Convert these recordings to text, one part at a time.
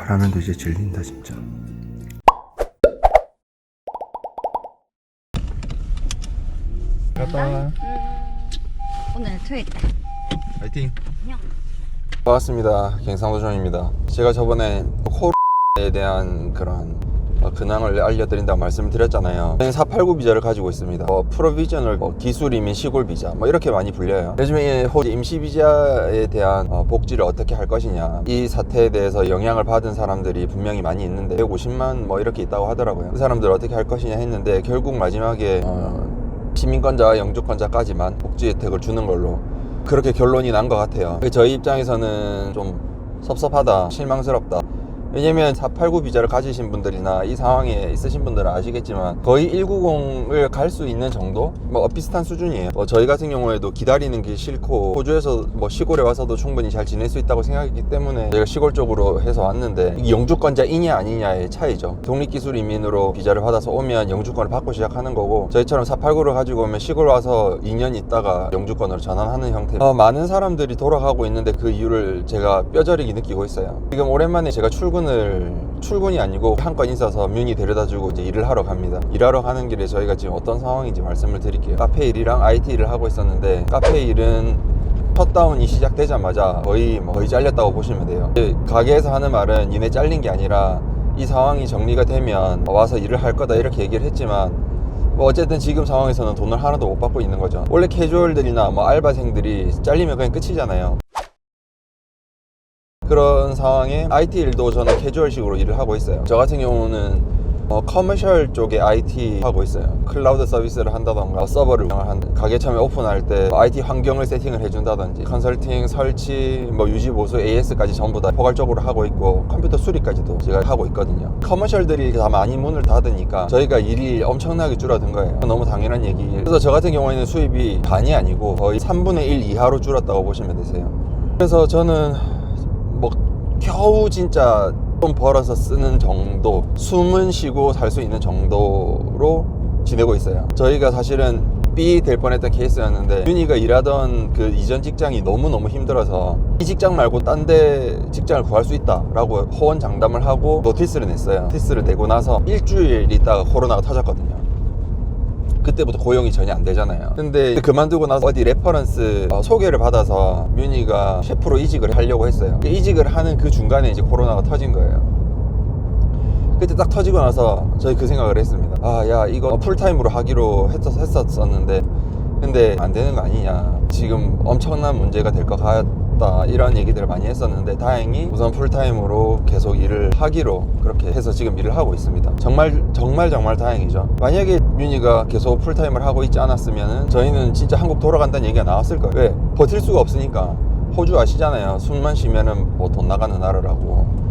라면도 이제 질린다 진짜. 갔다 와. 오늘 토요일이다. 파이팅. 안녕. 반갑습니다. 갱상도전입니다. 제가 저번에 코로나에 대한 그런 근황을 알려드린다고 말씀을 드렸잖아요. 저는 489 비자를 가지고 있습니다. 프로비저널 기술 이민 시골 비자 이렇게 많이 불려요. 요즘에 호주 임시 비자에 대한 복지를 어떻게 할 것이냐, 이 사태에 대해서 영향을 받은 사람들이 분명히 많이 있는데 150만 이렇게 있다고 하더라고요. 그 사람들 어떻게 할 것이냐 했는데 결국 마지막에 시민권자와 영주권자까지만 복지 혜택을 주는 걸로 그렇게 결론이 난 것 같아요. 저희 입장에서는 좀 섭섭하다, 실망스럽다. 왜냐면 489 비자를 가지신 분들이나 이 상황에 있으신 분들은 아시겠지만 거의 190을 갈 수 있는 정도? 비슷한 수준이에요. 저희 같은 경우에도 기다리는 게 싫고 호주에서 시골에 와서도 충분히 잘 지낼 수 있다고 생각했기 때문에 저희가 시골 쪽으로 해서 왔는데 이게 영주권자이냐 아니냐의 차이죠. 독립기술 이민으로 비자를 받아서 오면 영주권을 받고 시작하는 거고, 저희처럼 489를 가지고 오면 시골 와서 2년 있다가 영주권으로 전환하는 형태. 많은 사람들이 돌아가고 있는데 그 이유를 제가 뼈저리게 느끼고 있어요. 지금 오랜만에 제가 출근이 아니고 한 건 있어서 뮤니 데려다주고 이제 일을 하러 갑니다. 일하러 가는 길에 저희가 지금 어떤 상황인지 말씀을 드릴게요. 카페 일이랑 IT 일을 하고 있었는데, 카페 일은 셧다운이 시작되자마자 거의 잘렸다고 보시면 돼요. 가게에서 하는 말은 니네 잘린 게 아니라 이 상황이 정리가 되면 와서 일을 할 거다 이렇게 얘기를 했지만 어쨌든 지금 상황에서는 돈을 하나도 못 받고 있는 거죠. 원래 캐주얼들이나 알바생들이 잘리면 그냥 끝이잖아요. 그런 상황에 IT 일도 저는 캐주얼식으로 일을 하고 있어요. 저 같은 경우는 커머셜 쪽에 IT 하고 있어요. 클라우드 서비스를 한다던가 서버를 운영을 가게 처음에 오픈할 때 IT 환경을 세팅을 해준다든지 컨설팅, 설치, 유지 보수, AS까지 전부 다 포괄적으로 하고 있고 컴퓨터 수리까지도 제가 하고 있거든요. 커머셜들이 다 많이 문을 닫으니까 저희가 일이 엄청나게 줄어든 거예요. 너무 당연한 얘기예요. 그래서 저 같은 경우에는 수입이 반이 아니고 거의 3분의 1 이하로 줄었다고 보시면 되세요. 그래서 저는 겨우 진짜 돈 벌어서 쓰는 정도, 숨은 쉬고 살 수 있는 정도로 지내고 있어요. 저희가 사실은 B 될 뻔했던 케이스였는데 윤희가 일하던 그 이전 직장이 너무너무 힘들어서 이 직장 말고 딴 데 직장을 구할 수 있다라고 호언장담을 하고 노티스를 냈어요. 노티스를 내고 나서 일주일 있다가 코로나가 터졌거든요. 그때부터 고용이 전혀 안 되잖아요. 근데 그만두고 나서 어디 레퍼런스 소개를 받아서 뮤니가 셰프로 이직을 하려고 했어요. 이직을 하는 그 중간에 이제 코로나가 터진 거예요. 그때 딱 터지고 나서 저희 그 생각을 했습니다. 야, 이거 풀타임으로 하기로 했었는데 근데 안 되는 거 아니냐, 지금 엄청난 문제가 될 것 같다, 이런 얘기들을 많이 했었는데 다행히 우선 풀타임으로 계속 일을 하기로 그렇게 해서 지금 일을 하고 있습니다. 정말 다행이죠. 만약에 뮤니가 계속 풀타임을 하고 있지 않았으면 저희는 진짜 한국 돌아간다는 얘기가 나왔을 거예요. 왜? 버틸 수가 없으니까. 호주 아시잖아요. 숨만 쉬면은 돈 나가는 나라라고.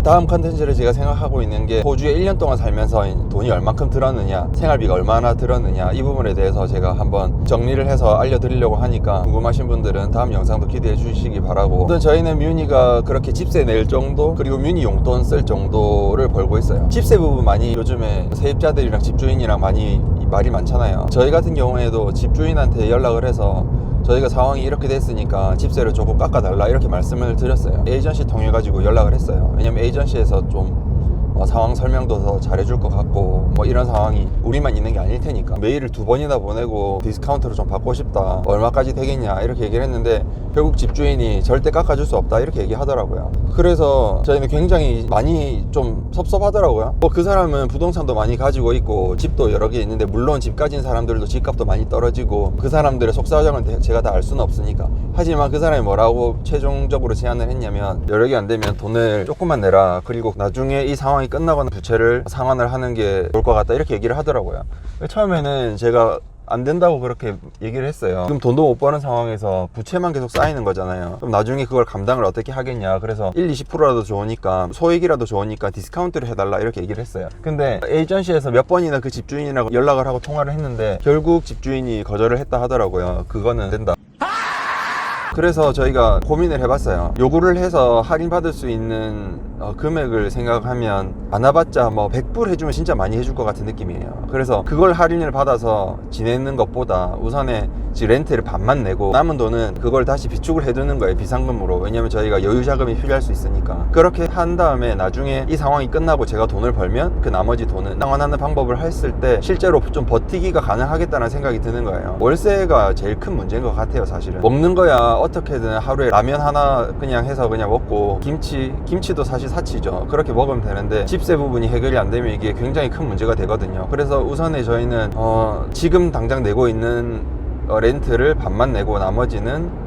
다음 컨텐츠를 제가 생각하고 있는 게 호주에 1년 동안 살면서 돈이 얼만큼 들었느냐, 생활비가 얼마나 들었느냐, 이 부분에 대해서 제가 한번 정리를 해서 알려드리려고 하니까 궁금하신 분들은 다음 영상도 기대해 주시기 바라고. 우선 저희는 뮤니가 그렇게 집세 낼 정도, 그리고 뮤니 용돈 쓸 정도를 벌고 있어요. 집세 부분 많이 요즘에 세입자들이랑 집주인이랑 많이 말이 많잖아요. 저희 같은 경우에도 집주인한테 연락을 해서 저희가 상황이 이렇게 됐으니까 집세를 조금 깎아달라 이렇게 말씀을 드렸어요. 에이전시 통해 가지고 연락을 했어요. 왜냐면 에이전시에서 좀 상황 설명도 더 잘해줄 것 같고 이런 상황이 우리만 있는 게 아닐 테니까 메일을 2번이나 보내고 디스카운트를 좀 받고 싶다, 얼마까지 되겠냐 이렇게 얘기를 했는데 결국 집주인이 절대 깎아줄 수 없다 이렇게 얘기하더라고요. 그래서 저희는 굉장히 많이 좀 섭섭하더라고요. 그 사람은 부동산도 많이 가지고 있고 집도 여러 개 있는데, 물론 집 가진 사람들도 집값도 많이 떨어지고 그 사람들의 속사정을 제가 다 알 수는 없으니까. 하지만 그 사람이 뭐라고 최종적으로 제안을 했냐면 여러 개 안 되면 돈을 조금만 내라, 그리고 나중에 이 상황이 끝나거나 부채를 상환을 하는 게 좋을 것 같다 이렇게 얘기를 하더라고요. 처음에는 제가 안 된다고 그렇게 얘기를 했어요. 지금 돈도 못 버는 상황에서 부채만 계속 쌓이는 거잖아요. 그럼 나중에 그걸 감당을 어떻게 하겠냐, 그래서 1-20%라도 좋으니까, 소액이라도 좋으니까 디스카운트를 해달라 이렇게 얘기를 했어요. 근데 에이전시에서 몇 번이나 그 집주인이랑 연락을 하고 통화를 했는데 결국 집주인이 거절을 했다 하더라고요. 그거는 된다. 그래서 저희가 고민을 해봤어요. 요구를 해서 할인받을 수 있는 금액을 생각하면 안 와봤자 뭐 100불 해주면 진짜 많이 해줄 것 같은 느낌이에요. 그래서 그걸 할인을 받아서 지내는 것보다 우선에 렌트를 반만 내고 남은 돈은 그걸 다시 비축을 해두는 거예요, 비상금으로. 왜냐면 저희가 여유 자금이 필요할 수 있으니까. 그렇게 한 다음에 나중에 이 상황이 끝나고 제가 돈을 벌면 그 나머지 돈은 상환하는 방법을 했을 때 실제로 좀 버티기가 가능하겠다는 생각이 드는 거예요. 월세가 제일 큰 문제인 것 같아요, 사실은. 먹는 거야 어떻게든 하루에 라면 하나 그냥 해서 그냥 먹고, 김치도 사실 사치죠. 그렇게 먹으면 되는데 집세 부분이 해결이 안 되면 이게 굉장히 큰 문제가 되거든요. 그래서 우선에 저희는 지금 당장 내고 있는 렌트를 반만 내고 나머지는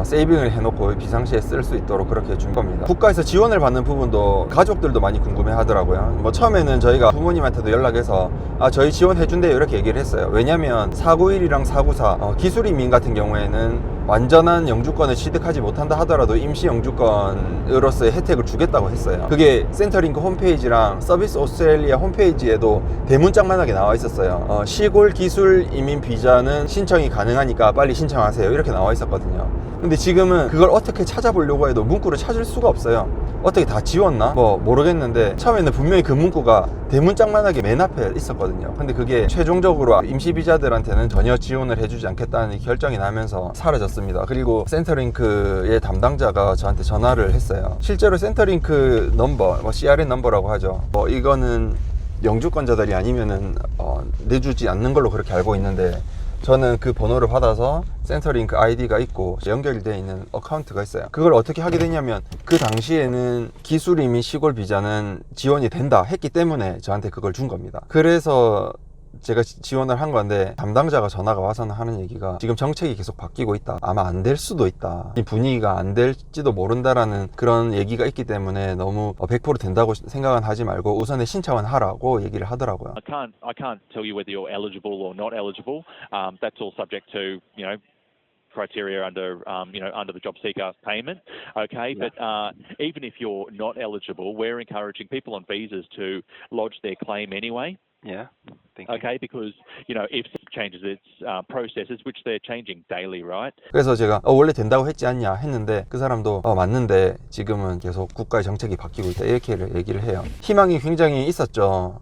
세이빙을 해놓고 비상시에 쓸 수 있도록 그렇게 준 겁니다. 국가에서 지원을 받는 부분도 가족들도 많이 궁금해 하더라고요. 뭐 처음에는 저희가 부모님한테도 연락해서 저희 지원해준대요 이렇게 얘기를 했어요. 왜냐면 491이랑 494 기술이민 같은 경우에는 완전한 영주권을 취득하지 못한다 하더라도 임시 영주권으로서의 혜택을 주겠다고 했어요. 그게 센터링크 홈페이지랑 서비스 오스트레일리아 홈페이지에도 대문짝만하게 나와 있었어요. 시골 기술 이민 비자는 신청이 가능하니까 빨리 신청하세요 이렇게 나와 있었거든요. 근데 지금은 그걸 어떻게 찾아보려고 해도 문구를 찾을 수가 없어요. 어떻게 다 지웠나? 뭐 모르겠는데 처음에는 분명히 그 문구가 대문짝만하게 맨 앞에 있었거든요. 근데 그게 최종적으로 임시비자들한테는 전혀 지원을 해주지 않겠다는 결정이 나면서 사라졌습니다. 그리고 센터링크의 담당자가 저한테 전화를 했어요. 실제로 센터링크 넘버, 뭐 CRN 넘버라고 하죠. 이거는 영주권자들이 아니면은 내주지 않는 걸로 그렇게 알고 있는데, 저는 그 번호를 받아서 센터링크 아이디가 있고 연결되어 있는 어카운트가 있어요. 그걸 어떻게 하게 되냐면 그 당시에는 기술 이민 시골 비자는 지원이 된다 했기 때문에 저한테 그걸 준 겁니다. 그래서 제가 지원을 한 건데 담당자가 전화가 와서는 하는 얘기가 지금 정책이 계속 바뀌고 있다. 아마 안 될 수도 있다. 이 분위기가 안 될지도 모른다라는 그런 얘기가 있기 때문에 너무 100% 된다고 생각은 하지 말고 우선에 신청은 하라고 얘기를 하더라고요. I can't tell you whether you're eligible or not eligible. That's all subject to, criteria under under the job seeker payment. Okay, yeah. But even if you're not eligible, we're encouraging people on visas to lodge their claim anyway. Yeah. Okay, because if it changes its processes, which they're changing daily, right? 그래서 제가 원래 된다고 했지 않냐 했는데 그 사람도 맞는데 지금은 계속 국가의 정책이 바뀌고 있다 이렇게 얘기를 해요. 희망이 굉장히 있었죠.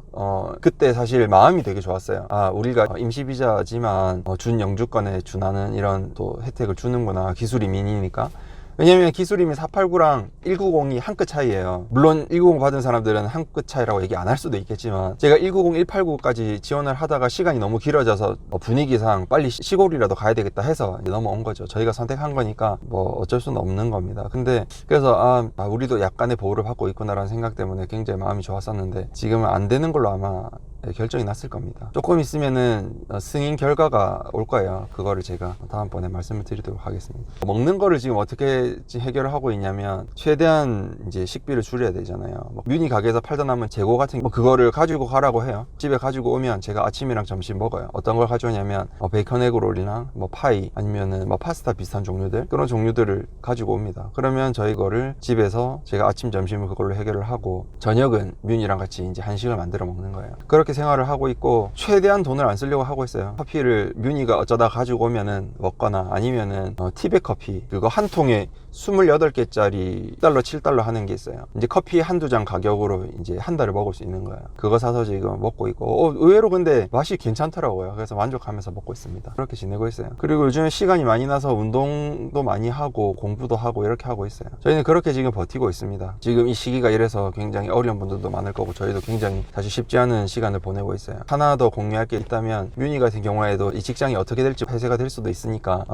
그때 사실 마음이 되게 좋았어요. 우리가 임시비자지만 준 영주권에 준하는 이런 또 혜택을 주는구나. 기술 이민이니까. 왜냐면 기술이민 489랑 190이 한 끗 차이예요. 물론 190 받은 사람들은 한 끗 차이라고 얘기 안 할 수도 있겠지만 제가 190, 189까지 지원을 하다가 시간이 너무 길어져서 분위기상 빨리 시골이라도 가야 되겠다 해서 이제 넘어온 거죠. 저희가 선택한 거니까 뭐 어쩔 수는 없는 겁니다. 근데 그래서 우리도 약간의 보호를 받고 있구나라는 생각 때문에 굉장히 마음이 좋았었는데 지금은 안 되는 걸로 아마 결정이 났을 겁니다. 조금 있으면은 승인 결과가 올 거예요. 그거를 제가 다음번에 말씀을 드리도록 하겠습니다. 먹는 거를 지금 어떻게 해결을 하고 있냐면 최대한 이제 식비를 줄여야 되잖아요. 뮤니 가게에서 팔다 남은 재고 같은 거 그거를 가지고 가라고 해요. 집에 가지고 오면 제가 아침이랑 점심 먹어요. 어떤 걸 가져오냐면 베이컨 에그롤이랑 파이 아니면은 파스타 비슷한 종류들 그런 종류들을 가지고 옵니다. 그러면 저희 거를 집에서 제가 아침 점심을 그걸로 해결을 하고 저녁은 뮤니랑 같이 이제 한식을 만들어 먹는 거예요. 그렇게 생활을 하고 있고 최대한 돈을 안 쓰려고 하고 있어요. 커피를 뮤니가 어쩌다 가지고 오면은 먹거나 아니면은 티백 커피 그거 한 통에 28개짜리 $6, $7 하는 게 있어요. 이제 커피 한두 잔 가격으로 이제 한 달을 먹을 수 있는 거예요. 그거 사서 지금 먹고 있고 의외로 근데 맛이 괜찮더라고요. 그래서 만족하면서 먹고 있습니다. 그렇게 지내고 있어요. 그리고 요즘에 시간이 많이 나서 운동도 많이 하고 공부도 하고 이렇게 하고 있어요. 저희는 그렇게 지금 버티고 있습니다. 지금 이 시기가 이래서 굉장히 어려운 분들도 많을 거고 저희도 굉장히 사실 쉽지 않은 시간을 보내고 있어요. 하나 더 공유할 게 있다면 뮤니 같은 경우에도 이 직장이 어떻게 될지 폐쇄가 될 수도 있으니까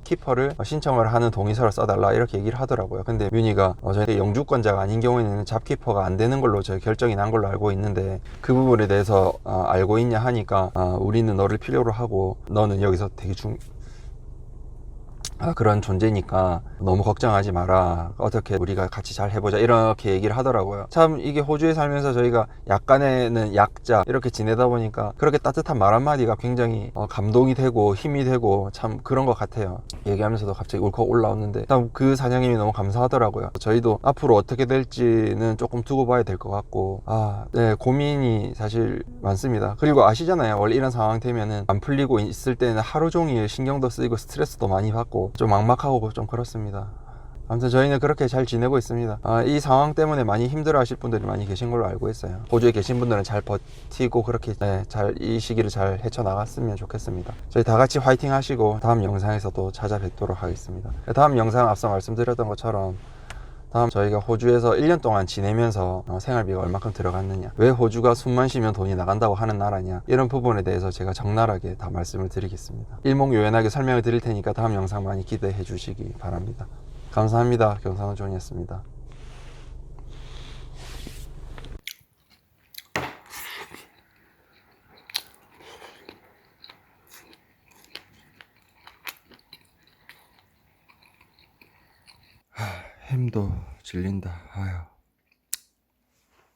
키퍼를 신청을 하는 동의서를 써달라 이렇게 얘기를 하더라고요. 근데 뮤니가 저희 영주권자가 아닌 경우에는 잡키퍼가 안 되는 걸로 저희 결정이 난 걸로 알고 있는데 그 부분에 대해서 알고 있냐 하니까 우리는 너를 필요로 하고 너는 여기서 되게 그런 존재니까 너무 걱정하지 마라. 어떻게 우리가 같이 잘 해보자 이렇게 얘기를 하더라고요. 참 이게 호주에 살면서 저희가 약간에는 약자 이렇게 지내다 보니까 그렇게 따뜻한 말 한마디가 굉장히 감동이 되고 힘이 되고 참 그런 것 같아요. 얘기하면서도 갑자기 울컥 올라오는데 일단 그 사장님이 너무 감사하더라고요. 저희도 앞으로 어떻게 될지는 조금 두고 봐야 될 것 같고 네, 고민이 사실 많습니다. 그리고 아시잖아요. 원래 이런 상황 되면은 안 풀리고 있을 때는 하루 종일 신경도 쓰이고 스트레스도 많이 받고 하고 좀 막막하고 좀 그렇습니다. 아무튼 저희는 그렇게 잘 지내고 있습니다. 이 상황 때문에 많이 힘들어 하실 분들이 많이 계신 걸로 알고 있어요. 호주에 계신 분들은 잘 버티고 그렇게 잘 이 시기를 잘 헤쳐나갔으면 좋겠습니다. 저희 다 같이 화이팅 하시고 다음 영상에서 또 찾아뵙도록 하겠습니다. 다음 영상 앞서 말씀드렸던 것처럼 다음 저희가 호주에서 1년 동안 지내면서 생활비가 얼마큼 들어갔느냐, 왜 호주가 숨만 쉬면 돈이 나간다고 하는 나라냐, 이런 부분에 대해서 제가 적나라하게 다 말씀을 드리겠습니다. 일목요연하게 설명을 드릴 테니까 다음 영상 많이 기대해 주시기 바랍니다. 감사합니다. 경상도 존이었습니다. 햄도 질린다. 아유.